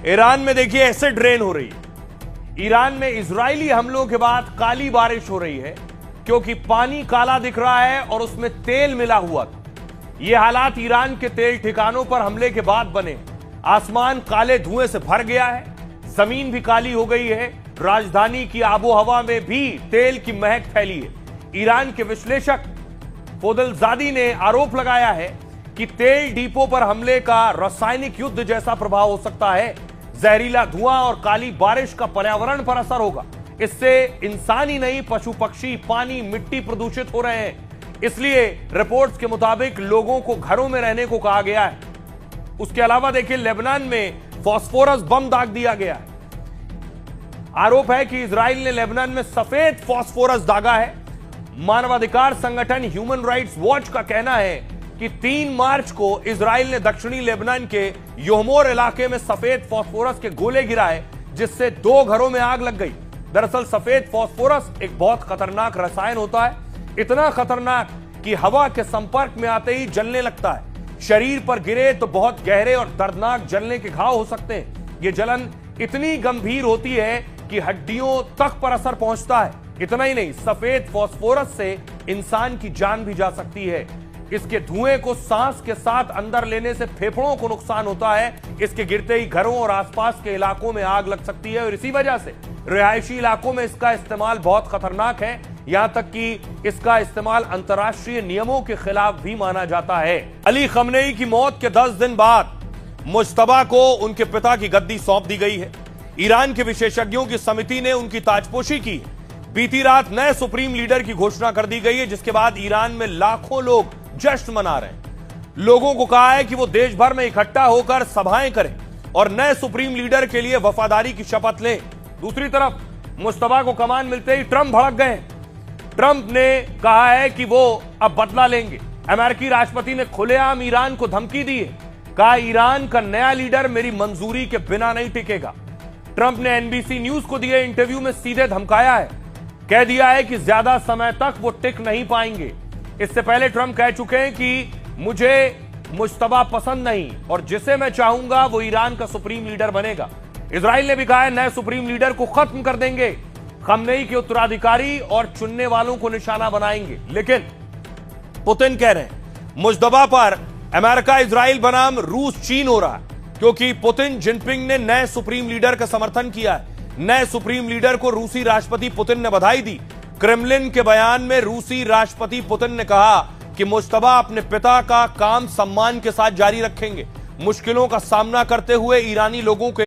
Iran में देखिए acid rain हो रही है। ईरान में इजरायली हमलों के बाद काली बारिश हो रही है क्योंकि पानी काला दिख रहा है और उसमें तेल मिला हुआ था। यह हालात ईरान के तेल ठिकानों पर हमले के बाद बने। आसमान काले धुएं से भर गया है, जमीन भी काली हो गई है, राजधानी की आबोहवा में भी तेल की महक फैली है। ईरान के विश्लेषक फोदलजादी ने आरोप लगाया है कि तेल डिपो पर हमले का रासायनिक युद्ध जैसा प्रभाव हो सकता है। जहरीला धुआं और काली बारिश का पर्यावरण पर असर होगा। इससे इंसान ही नहीं, पशु पक्षी, पानी, मिट्टी प्रदूषित हो रहे हैं। इसलिए रिपोर्ट्स के मुताबिक लोगों को घरों में रहने को कहा गया है। उसके अलावा देखिए, लेबनान में फास्फोरस बम दाग दिया गया है। आरोप है कि इजराइल ने लेबनान में सफेद फास्फोरस दागा है। मानवाधिकार संगठन ह्यूमन राइट्स वॉच का कहना है कि 3 मार्च को इजराइल ने दक्षिणी लेबनान के योमोर इलाके में सफेद फास्फोरस के गोले गिराए, जिससे 2 घरों में आग लग गई। दरअसल सफेद फास्फोरस एक बहुत खतरनाक रसायन होता है, इतना खतरनाक कि हवा के संपर्क में आते ही जलने लगता है। शरीर पर गिरे तो बहुत गहरे और दर्दनाक जलने के घाव हो सकते हैं। यह जलन इतनी गंभीर होती है कि हड्डियों तक पर असर पहुंचता है। इतना ही नहीं, सफेद फास्फोरस से इंसान की जान भी जा सकती है। इसके धुएं को सांस के साथ अंदर लेने से फेफड़ों को नुकसान होता है। इसके गिरते ही घरों और आसपास के इलाकों में आग लग सकती है और इसी वजह से रिहायशी इलाकों में इसका इस्तेमाल बहुत खतरनाक है। यहां तक कि इसका इस्तेमाल अंतर्राष्ट्रीय नियमों के खिलाफ भी माना जाता है। अली खमनेई की मौत के 10 दिन बाद मुश्तबा को उनके पिता की गद्दी सौंप दी गई है। ईरान के विशेषज्ञों की समिति ने उनकी ताजपोशी की। बीती रात नए सुप्रीम लीडर की घोषणा कर दी गई है, जिसके बाद ईरान में लाखों लोग जश्न मना रहे हैं। लोगों को कहा है कि वो देश भर में इकट्ठा होकर सभाएं करें और नए सुप्रीम लीडर के लिए वफादारी की शपथ लें। दूसरी तरफ मुश्तबा को कमान मिलते ही ट्रंप भड़क गए। ट्रंप ने कहा है कि वो अब बदला लेंगे। अमेरिकी राष्ट्रपति ने खुलेआम ईरान को धमकी दी है। कहा, ईरान का नया लीडर मेरी मंजूरी के बिना नहीं टिकेगा। ट्रंप ने एनबीसी न्यूज को दिए इंटरव्यू में सीधे धमकाया है, कह दिया है कि ज्यादा समय तक वो टिक नहीं पाएंगे। इससे पहले ट्रंप कह चुके हैं कि मुझे मुश्तबा पसंद नहीं और जिसे मैं चाहूंगा वो ईरान का सुप्रीम लीडर बनेगा। इजराइल ने भी कहा है नए सुप्रीम लीडर को खत्म कर देंगे, खमनेई के उत्तराधिकारी और चुनने वालों को निशाना बनाएंगे। लेकिन पुतिन कह रहे हैं मुश्तबा पर अमेरिका इजराइल बनाम रूस चीन हो रहा है, क्योंकि पुतिन जिनपिंग ने नए सुप्रीम लीडर का समर्थन किया है। नए सुप्रीम लीडर को रूसी राष्ट्रपति पुतिन ने बधाई दी। क्रेमलिन के बयान में रूसी राष्ट्रपति पुतिन ने कहा कि मुश्तबा अपने पिता का काम सम्मान के साथ जारी रखेंगे। मुश्किलों का सामना करते हुए ईरानी लोगों के